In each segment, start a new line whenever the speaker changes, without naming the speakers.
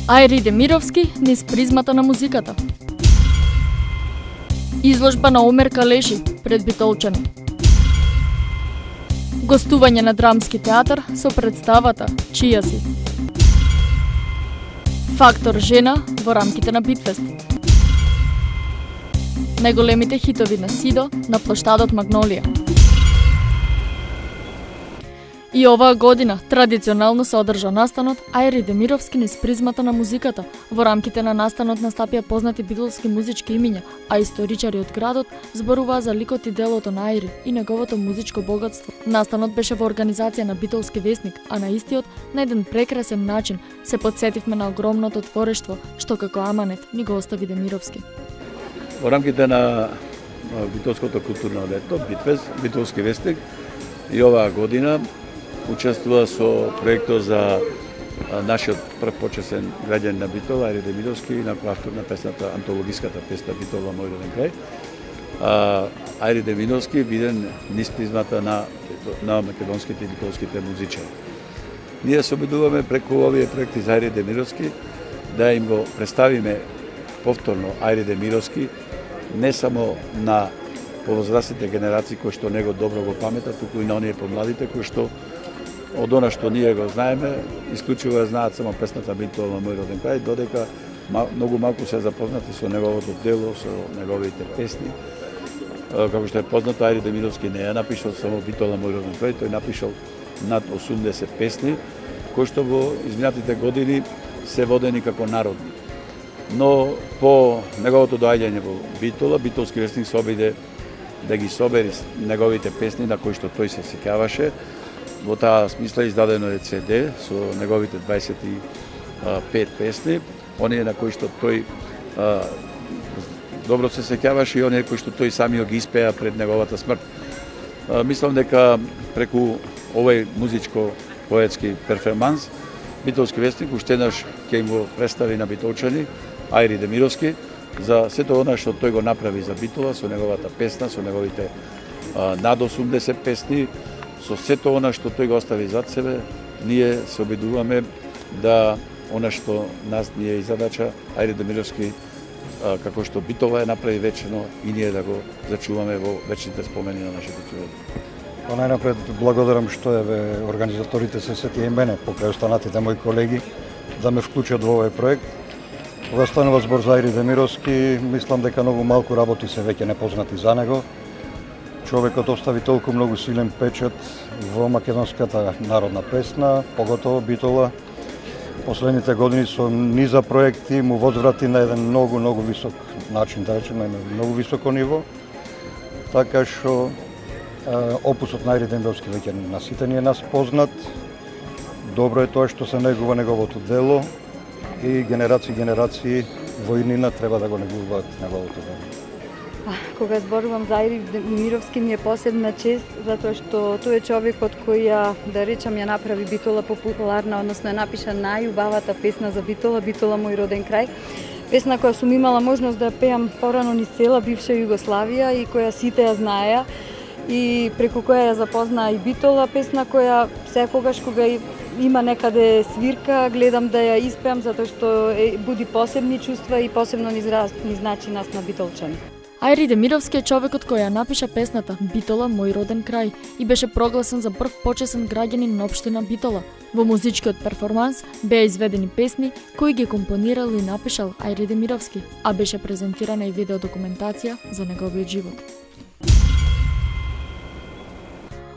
Ајри Демировски низ призмата на музиката. Изложба на Омер Калеши пред битолчани. Гостување на Драмски театар со представата Чија си. Фактор жена во рамките на Битфест. Најголемите хитови на Сидо на плоштадот Магнолија. И оваа година традиционално се одржа настанот Ајри Демировски низ призмата на музиката. Во рамките на настанот настапија познати битлски музички имиња, а историчари од градот зборуваа за ликот и делото на Ајри и неговото музичко богатство. Настанот беше во организација на Битолски весник, а на истиот на еден прекрасен начин се потсетивме на огромното творештво што како аманет ни го остави Демировски.
Во рамките на Битолското културно лето, Битолски вестник и оваа година учествува со проектот за нашиот прв почесен граѓанин на Битола, Ајри Демировски, на автор на песната, антологиската песна Битола, мој роден крај. Ајри Демировски виден низ призмата на македонските и битолските музичари. Ние се обидуваме преку овие проекти за Ајри Демировски да им го представиме повторно Ајри Демировски не само на повозрастните генерации кои што него добро го паметат, туку и на оние помладите кои што од она што ние го знаеме, исклучиво знаат само песната Битола, мој роден крај, додека многу малку се запознати со неговото дело, со неговите песни. Како што е познато, Ајри Демировски не ја напишал само Битола, мој роден крај, тој напишал над 80 песни, кои што во изминатите години се водени како народни. Но по неговото доаѓање во Битола, Битолски вестник се обиде да ги собери неговите песни на кои што тој се сеќаваше. Во таа смисла издадено е CD со неговите 25 песни, оние на кои што тој добро се сеќаваше и оние кои што тој самиот ги испеа пред неговата смрт. Мислам дека преку овој музичко-поетски перформанс Битолски вестник уште еднаш ќе им го представи на битолчани Ајри Демировски за сето она што тој го направи за Битола со неговата песна, со неговите над 80 песни, со сето она што тој го остави зад себе. Ние се обидуваме да она што нас ни е и задача, Ајри Демировски како што Битола е направи вечно и ние да го зачуваме во вечните спомени на нашите човеки.
Најнапред благодарам што организаторите се сетија и мене покрај останатите мои колеги да ме вклучат во овој проект. Кога станува збор за Ајри Демировски, мислам дека многу малку работи се веќе непознати за него. Човекот остави толку многу силен печат во македонската народна песна, поготово Битола. Последните години со низа проекти му возврати на еден многу висок начин, да речеме, на многу високо ниво. Така што опусот на Ајри Демировски веќе на сите ни е нас познат. Добро е тоа што се негува неговото дело и генерации во иднина треба да го негуваат неговото дело.
Кога зборувам за Ајри Демировски ми е посебна чест, затоа што тој е човекот кој да речам, ја направи Битола популарна, односно ја напиша најубавата песна за Битола, Битола, мој роден крај. Песна која сум имала можност да пеам порано низ цела бивша Југославија и која сите ја знаеа и преку која ја запознаа и Битола, песна која секогаш кога има некаде свирка, гледам да ја испеам затоа што буди посебни чувства и посебно ни значи нас на битолчани.
Ајри Демировски е човекот кој ја напиша песната Битола, мој роден крај и беше прогласен за прв почесен граѓанин на општина Битола. Во музичкиот перформанс беа изведени песни кои ги компонирал и напишал Ајри Демировски, а беше презентирана и видеодокументација за неговиот живот.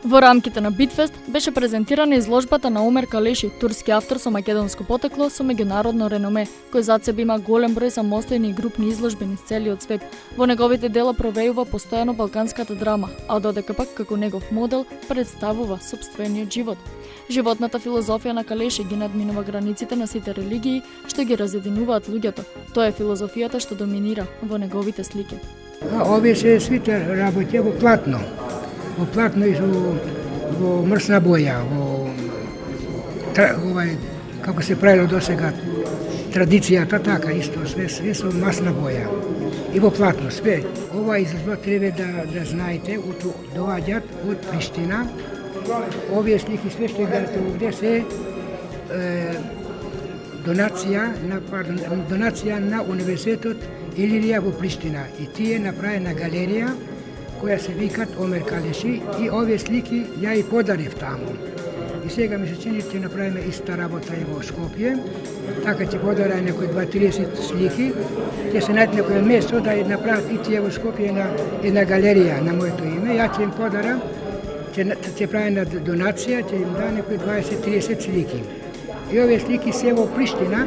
Во рамките на Битфест беше презентирана изложбата на Омер Калеши, турски автор со македонско потекло со меѓународно реноме, кој зад себе има голем број самостојни и групни изложби низ целиот свет. Во неговите дела провејува постојано балканската драма, а додека пак како негов модел представува сопствениот живот. Животната филозофија на Калеши ги надминува границите на сите религии што ги разединуваат луѓето. Тоа е филозофијата што доминира во неговите слики.
Овие се сите работи во платно. Во платно и во мрсна боја, како се правило досега, традицијата така исто, све со масна боја. И во платно, све. Ова изложба треба да знаете, доаѓат од Приштина. Овие слики све што гледате овде се донација на Универзитетот Илирија во Приштина. И тие направена галерија која се викат Омер Калеши и овие слики ја и подарив таму. И сега ми се чини ќе направиме иста работа и во Скопје. Така ќе подарам некои 2-30 слики. Ќе се најде некој место да направат и тие во Скопје една галерија на моето име. Ја ќе им подарам, ќе правим на донација, ќе им дам некои 20-30 слики. И овие слики се во Приштина,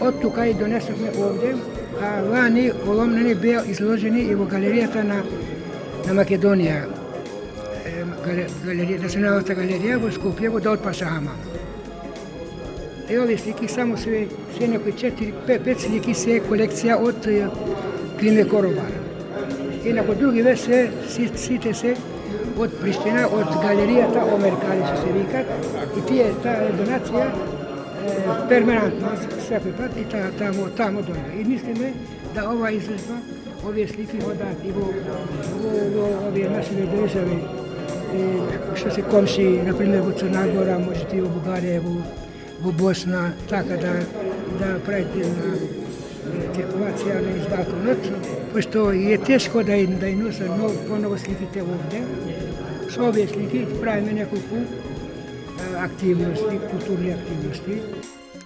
од тука и донесовме овде, а вани оломнени беа изложени и во галеријата на Македонија, Националната галерија во Скопје, во Долт Паша Хама. И овие слики само се некои 4-5 слики се колекција од Климе Коробар. И некои други сите се од Приштина, од галеријата Омер Калеши се викат. И тие таа донација перманентно секој пат и таму дојде. И мислиме да ова изложба, овие слики одат и во овие нашите држави, што се комши, например во Црна Гора, можете и во Бугарија, во Босна, така да правите една циркулација на издателот, пошто е тешко да и носат поново сликите овде. Со овие слики правиме неколку активности, културни активности.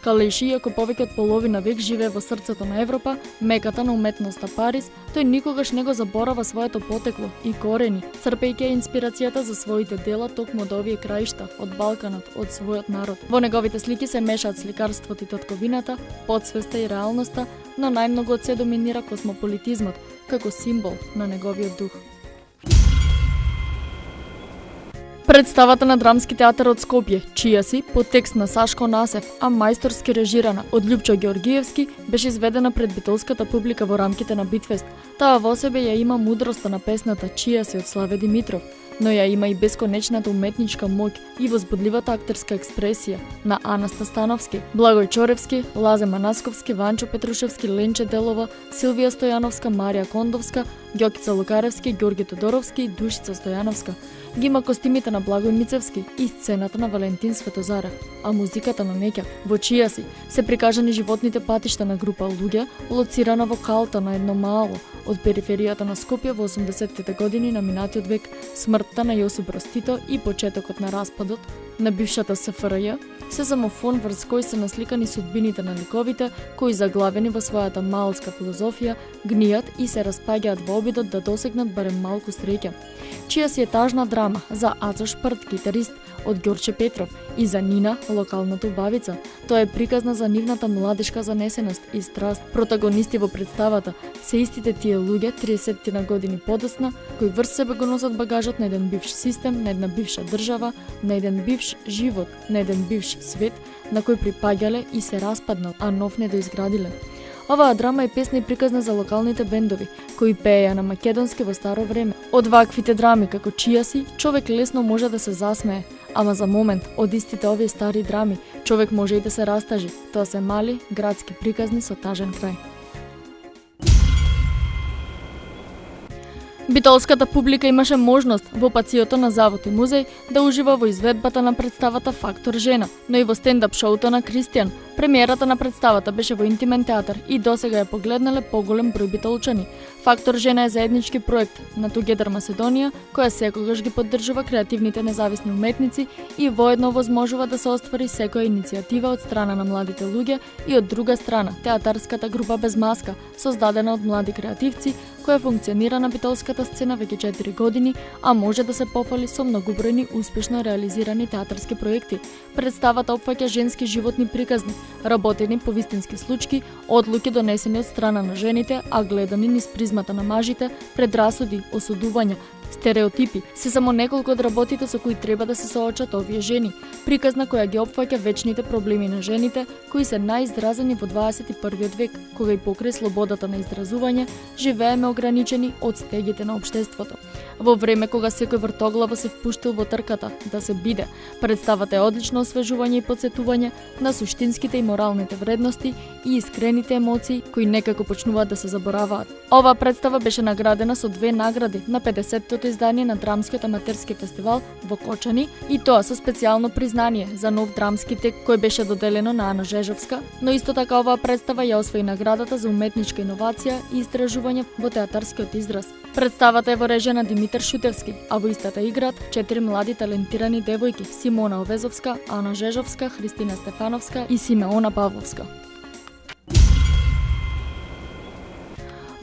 Калеши, иако повеќе од половина век живее во срцето на Европа, меката на уметноста Париз, тој никогаш не го заборава своето потекло и корени, црпејќи инспирацијата за своите дела токму од овие краишта, од Балканот, од својот народ. Во неговите слики се мешаат сликарството и татковината, подсвеста и реалноста, но најмногу од се доминира космополитизмот, како символ на неговиот дух. Представата на Драмски театар од Скопје, чија си, по текст на Сашко Насев, а мајсторски режирана од Љупчо Георгиевски, беше изведена пред битолската публика во рамките на Битфест. Таа во себе ја има мудроста на песната Чија си од Славе Димитров, но ја има и бесконечната уметничка моќ и возбудливата актерска експресија на Анаста Становски, Благој Чоревски, Лазе Манасковски, Ванчо Петрушевски, Ленче Делова, Силвија Стојановска, Марија Кондовска, Ѓокица Лукаревски, Ѓорги Тодоровски и Душица Стојановска. Ги има костимите на Благој Мицевски и сцената на Валентин Светозарев, а музиката на Неќа. Во Чија си се прикажани животните патишта на група луѓе, лоцирана во калта на едно мало, од периферијата на Скопје во 80-тите години на минатиот век, смртта на Јосип Броз Тито и почетокот на распадот на бившата СФРЈ, се само фон врз кој се насликани судбините на ликовите, кои заглавени во својата маалска филозофија, гнијат и се распаѓаат во обидот да досегнат барем малку среќа. Чија си е тажна драма за Ацо Шпрт, китарист, од Ѓорче Петров, и за Нина, локалната убавица. Тоа е приказна за нивната младешка занесеност и страст. Протагонисти во представата се истите тие луѓе 30 на години подоцна, кои врз себе го носат багажот на еден бивш систем, на една бивша држава, на еден бивш живот, на еден бивш свет, на кој припаѓале и се распаднал, а нов не доизградиле. Оваа драма е песна и приказна за локалните бендови, кои пееја на македонски во старо време. Од ваквите драми како Чија си, човек лесно може да се засмее, ама за момент од истите овие стари драми, човек може и да се растажи. Тоа се мали, градски приказни со тажен крај. Битолската публика имаше можност во пациото на Завод и музеј да ужива во изведбата на представата Фактор жена, но и во стендап шоуто на Кристијан. Премиерата на представата беше во интимен театар и досега ја погледнале поголем број битолчани. Фактор жена е заеднички проект на Together Македонија, која секогаш ги поддржува креативните независни уметници и воедно возможува да се оствари секоја иницијатива од страна на младите луѓе и од друга страна театарската група Без маска, создадена од млади креативци, која функционира на битолската сцена веќе 4 години, а може да се пофали со многобројни успешно реализирани театарски проекти. Представата опфаќа женски животни приказни, работени по вистински случаи, одлуки донесени од страна на жените, а гледани низ призмата на мажите, предрасуди, осудувања, стереотипи, се само неколку од работите со кои треба да се соочат овие жени. Приказна која ги опфаќа вечните проблеми на жените, кои се најизразени во 21 век, кога и покрај слободата на изразување, живееме ограничени од стегите на општеството. Во време кога секој вртоглаво се впуштил во трката да се биде, представата е одлично освежување и потсетување на суштинските и моралните вредности и искрените емоции кои некако почнуваат да се забораваат. Оваа представа беше наградена со 2 награди на 50-тото издание на Драмскиот аматерски фестивал во Кочани и тоа со специјално признание за нов драмски тек кој беше доделено на Ана Жежовска, но исто така оваа представа ја освои наградата за уметничка иновација и истражување во театарскиот израз. Представата е во режија на Димитар Шутевски, а во истата играат 4 млади талентирани девојки: Симона Овезовска, Ана Жежовска, Христина Стефановска и Симеона Павловска.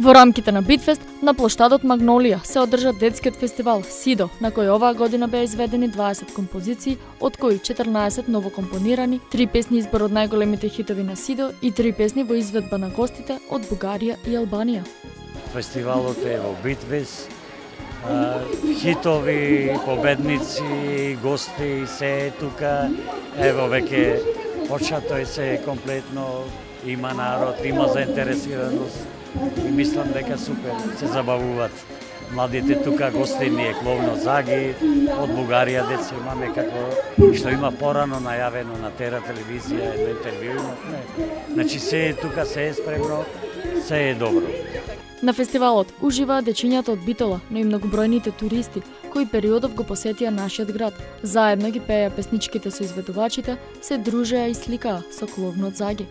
Во рамките на Битфест на плоштадот Магнолија се одржа детскиот фестивал Сидо, на кој оваа година беа изведени 20 композиции, од кои 14 новокомпонирани, 3 песни избор од најголемите хитови на Сидо и 3 песни во изведба на гостите од Бугарија и Албанија.
Фестивалот е во Битфест, хитови, победници, гости, се е тука. Ево веќе почато е се комплетно, има народ, има заинтересираност и мислам дека супер се забавуваат. Младите тука гостини е Кловно Заги, од Бугарија деца имаме како што има порано најавено на Тера телевизија, едно интервју имавме. Значи се е тука, се е спремно, се е добро.
На фестивалот уживаат дечињата од Битола, но и многобројните туристи, кои периодов го посетија нашиот град. Заедно ги пееа песничките со изведувачите, се дружеа и сликаа со Кловно Заги.